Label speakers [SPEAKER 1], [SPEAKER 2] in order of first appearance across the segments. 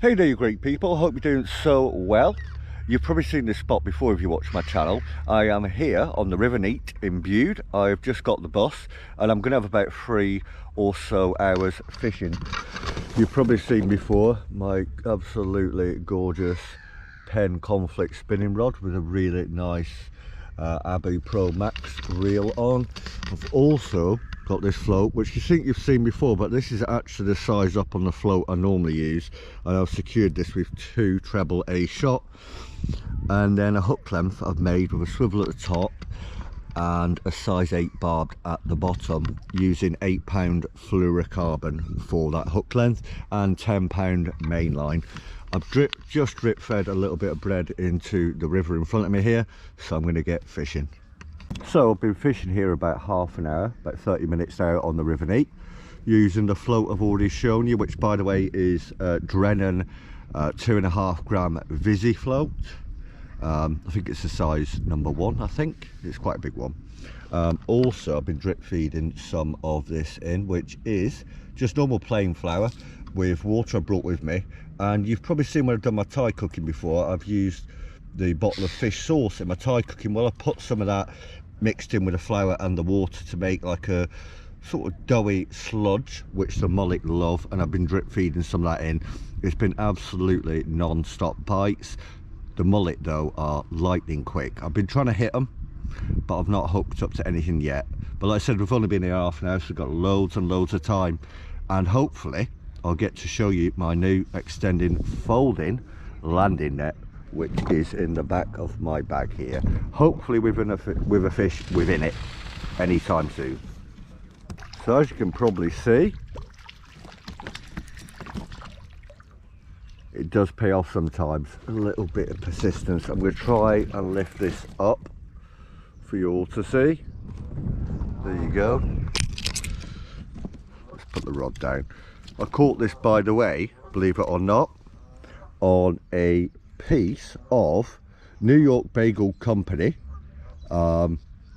[SPEAKER 1] Hey there you great people, hope you're doing so well. You've probably seen this spot before if you watch my channel. I am here on the River Neet in Bude. I've just got the bus and I'm going to have about 3 or so hours fishing. You've probably seen before my absolutely gorgeous Pen conflict spinning rod with a really nice Abu Pro Max reel on. I've also got this float, which you think you've seen before, but this is actually the size up on the float I normally use, and I've secured this with 2 treble A shot and then a hook length I've made with a swivel at the top and a size 8 barbed at the bottom, using 8-pound fluorocarbon for that hook length and 10-pound mainline. I've just drip fed a little bit of bread into the river in front of me here, so I'm going to get fishing. So I've been fishing here about half an hour, about 30 minutes now on the River Neet, using the float I've already shown you, which by the way is Drennan 2.5 gram Visi float. I think it's a size number 1, I think. It's quite a big one. Also I've been drip feeding some of this in, which is just normal plain flour with water I brought with me. And you've probably seen when I've done my Thai cooking before, I've used the bottle of fish sauce in my Thai cooking. Well, I put some of that mixed in with the flour and the water to make like a sort of doughy sludge, which the mullet love, and I've been drip feeding some of that in. It's been absolutely non-stop bites. The mullet though are lightning quick. I've been trying to hit them, but I've not hooked up to anything yet. But like I said, we've only been here half an hour, so we've got loads and loads of time, and hopefully I'll get to show you my new extending folding landing net, which is in the back of my bag here, hopefully with a fish within it anytime soon. So as you can probably see, it does pay off sometimes, a little bit of persistence. I'm going to try and lift this up for you all to see. There you go. Let's put the rod down. I caught this, by the way, believe it or not, on a piece of New York Bagel Company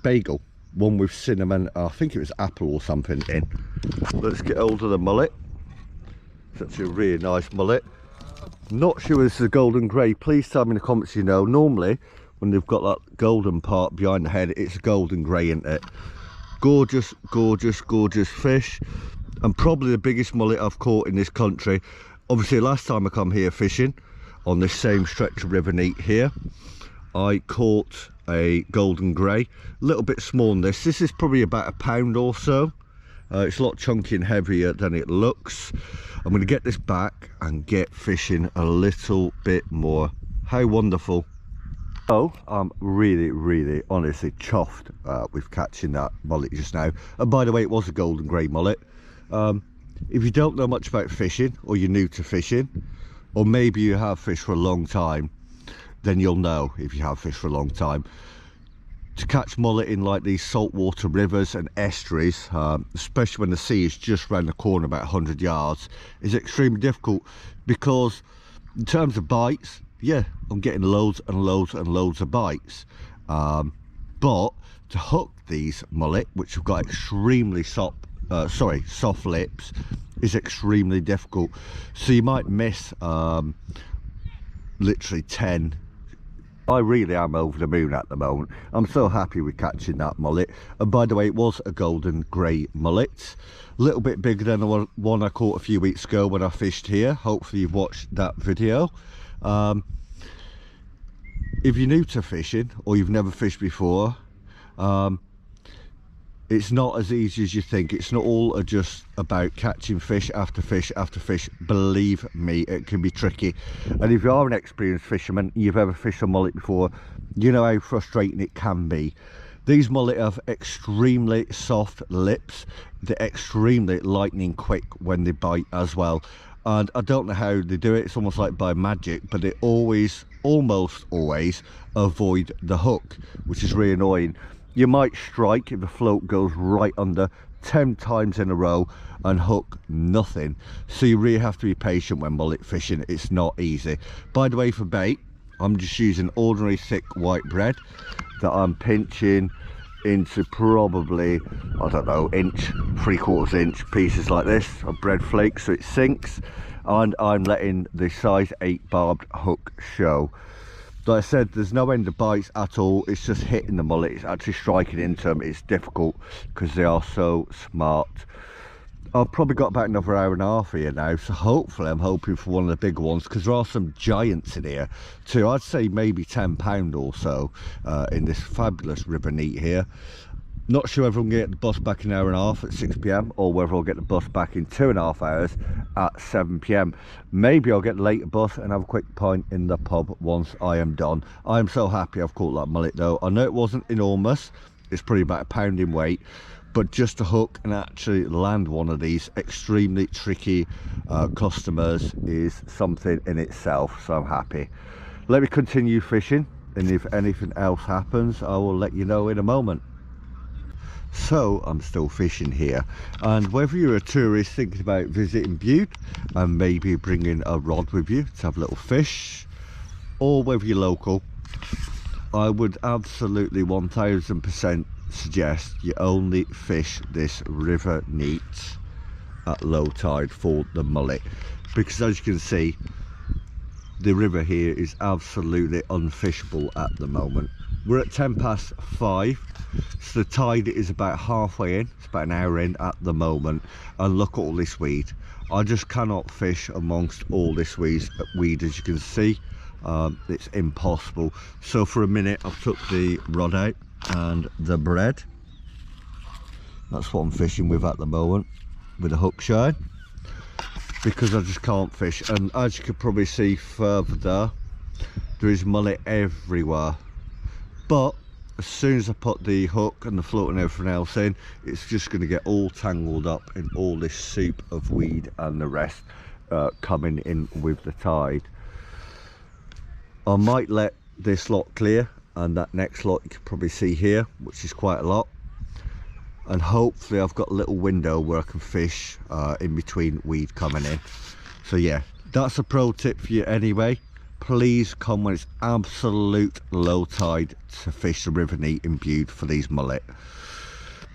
[SPEAKER 1] bagel, one with cinnamon, I think it was apple or something in. Let's get hold of the mullet. It's actually a really nice mullet. Not sure this is a golden grey. Please tell me in the comments you know. Normally when they've got that golden part behind the head, it's golden grey, isn't it? Gorgeous, gorgeous, gorgeous fish, and probably the biggest mullet I've caught in this country. Obviously last time I come here fishing on this same stretch of River Neet here, I caught a golden grey, a little bit smaller than this. This is probably about £1 or so. It's a lot chunky and heavier than it looks. I'm going to get this back and get fishing a little bit more. How wonderful. So I'm really honestly chuffed with catching that mullet just now. And by the way, it was a golden grey mullet. If you don't know much about fishing, or you're new to fishing, or maybe you have fished for a long time, then you'll know, if you have fished for a long time, to catch mullet in like these saltwater rivers and estuaries, especially when the sea is just round the corner about 100 yards, is extremely difficult, because in terms of bites, yeah, I'm getting loads and loads and loads of bites, but to hook these mullet, which have got extremely soft lips, is extremely difficult. So you might miss literally 10. I really am over the moon at the moment. I'm so happy with catching that mullet. And by the way, it was a golden grey mullet, a little bit bigger than the one I caught a few weeks ago when I fished here. Hopefully you've watched that video. If you're new to fishing, or you've never fished before, it's not as easy as you think. It's not all just about catching fish after fish after fish. Believe me, it can be tricky. And if you are an experienced fisherman, you've ever fished a mullet before, you know how frustrating it can be. These mullet have extremely soft lips. They're extremely lightning quick when they bite as well. And I don't know how they do it. It's almost like by magic, but they almost always avoid the hook, which is really annoying. You might strike if the float goes right under 10 times in a row and hook nothing. So you really have to be patient when mullet fishing. It's not easy. By the way, for bait, I'm just using ordinary thick white bread that I'm pinching into probably, I don't know, inch, 3/4 inch pieces like this of bread flakes so it sinks. And I'm letting the size 8 barbed hook show. Like I said, there's no end of bites at all. It's just hitting the mullet. It's actually striking into them. It's difficult because they are so smart. I've probably got about another hour and a half here now, so hopefully I'm hoping for one of the bigger ones, because there are some giants in here too. I'd say maybe 10 pound or so in this fabulous River Neet here. Not sure whether I'm going to get the bus back in an hour and a half at 6 PM or whether I'll get the bus back in 2.5 hours at 7 PM. Maybe I'll get the later bus and have a quick pint in the pub once I am done. I am so happy I've caught that mullet though. I know it wasn't enormous, it's probably about £1 pound in weight, but just to hook and actually land one of these extremely tricky customers is something in itself, so I'm happy. Let me continue fishing, and if anything else happens I will let you know in a moment. So I'm still fishing here, and whether you're a tourist thinking about visiting Bude and maybe bringing a rod with you to have a little fish, or whether you're local, I would absolutely 1000% suggest you only fish this River Neet at low tide for the mullet, because as you can see the river here is absolutely unfishable at the moment. We're at 5:10, so the tide is about halfway in. It's about an hour in at the moment, and look at all this weed. I just cannot fish amongst all this weed, as you can see. It's impossible. So for a minute I've took the rod out and the bread. That's what I'm fishing with at the moment, with a hook shine, because I just can't fish. And as you can probably see further there is mullet everywhere, but as soon as I put the hook and the float and everything else in, it's just going to get all tangled up in all this soup of weed and the rest coming in with the tide. I might let this lot clear, and that next lot you can probably see here, which is quite a lot, and hopefully I've got a little window where I can fish in between weed coming in. So yeah, that's a pro tip for you anyway. Please come when it's absolute low tide to fish the River Neet in Bude for these mullet.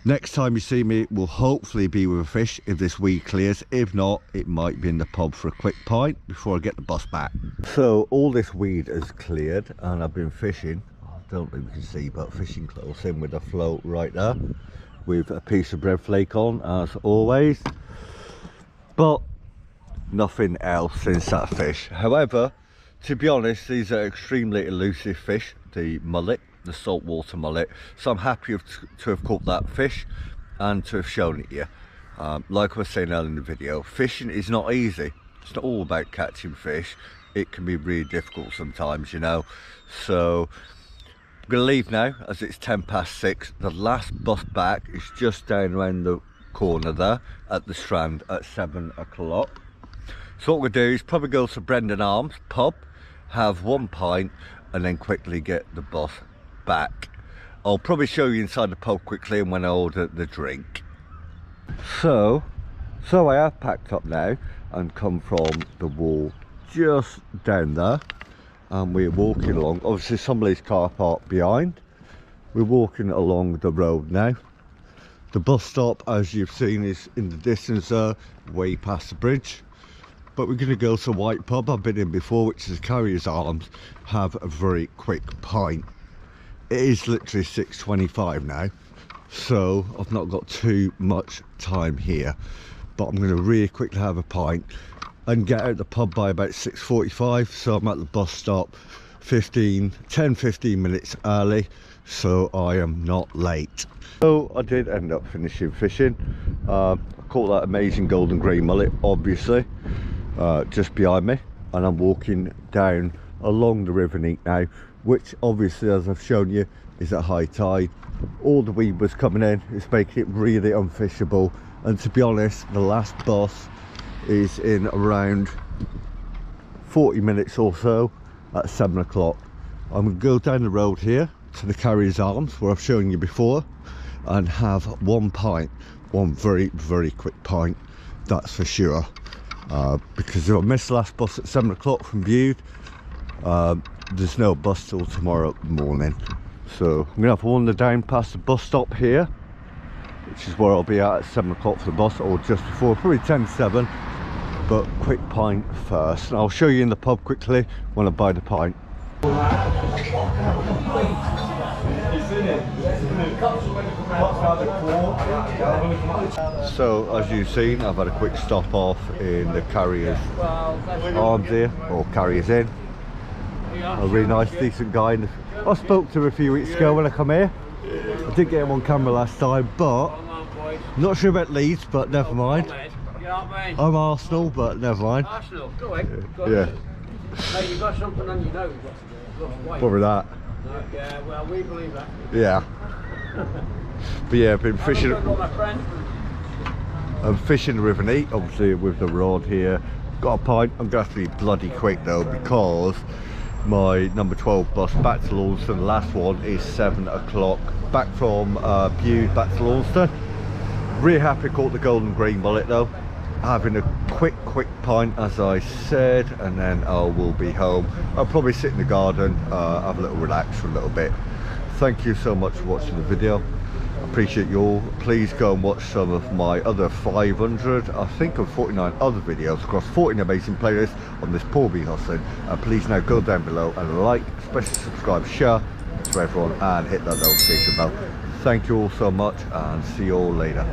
[SPEAKER 1] Next time you see me will hopefully be with a fish if this weed clears. If not, it might be in the pub for a quick pint before I get the bus back. So all this weed has cleared and I've been fishing, I don't know if you can see, but fishing close in with a float right there with a piece of bread flake on as always, but nothing else since that fish. However, to be honest, these are extremely elusive fish, the mullet, the saltwater mullet, so I'm happy to have caught that fish and to have shown it to you. Like I was saying earlier in the video, fishing is not easy. It's not all about catching fish. It can be really difficult sometimes, you know. So I'm going to leave now as it's 6:10. The last bus back is just down around the corner there at the Strand at 7 o'clock. So what we'll do is probably go to Brendan Arms pub, have one pint, and then quickly get the bus back. I'll probably show you inside the pub quickly and when I order the drink. So I have packed up now and come from the wall just down there, and we're walking along. Obviously somebody's car parked behind. We're walking along the road now. The bus stop, as you've seen, is in the distance there, way past the bridge. But we're going to go to White Pub I've been in before, which is Carrier's Arms, have a very quick pint. It is literally 6:25 now, so I've not got too much time here, but I'm going to really quickly have a pint and get out the pub by about 6:45, so I'm at the bus stop 10-15 minutes early, so I am not late. So I did end up finishing fishing. I caught that amazing golden grey mullet, obviously, just behind me, and I'm walking down along the River Neet now, which obviously, as I've shown you, is at high tide. All the weed was coming in, it's making it really unfishable, and to be honest, the last bus is in around 40 minutes or so at 7 o'clock. I'm going to go down the road here to the Carrier's Arms where I've shown you before and have one pint, one very quick pint, that's for sure. Because if I miss the last bus at 7 o'clock from Bude, there's no bus till tomorrow morning. So I'm gonna have to wander down past the bus stop here, which is where I'll be at 7 o'clock for the bus, or just before, probably 10 to 7. But quick pint first, and I'll show you in the pub quickly when I buy the pint. So as you've seen, I've had a quick stop off in the Carrier's Arms here, or Carrier's Inn. A really nice, decent guy. I spoke to him a few weeks ago when I come here. I did get him on camera last time, but not sure about Leeds, but never mind. I'm Arsenal, but never mind.
[SPEAKER 2] Arsenal, go ahead.
[SPEAKER 1] Yeah.
[SPEAKER 2] Mate, you got something on your nose.
[SPEAKER 1] Probably that.
[SPEAKER 2] Yeah, well, we believe that.
[SPEAKER 1] Yeah. But yeah, I've been fishing. I'm fishing the River Neet, obviously with the rod here. Got a pint. I'm gonna have to be bloody quick though, because my number 12 bus back to Launceston, the last one, is 7 o'clock. Back from Bude back to Launceston. Really happy caught the golden green mullet though. Having a quick pint, as I said, and then I will be home. I'll probably sit in the garden, have a little relax for a little bit. Thank you so much for watching the video. I appreciate you all. Please go and watch some of my other 500, I think of 49 other videos across 14 amazing playlists on this poor bee hustling. And please now go down below and like, especially subscribe, share to everyone, and hit that notification bell. Thank you all so much, and see you all later.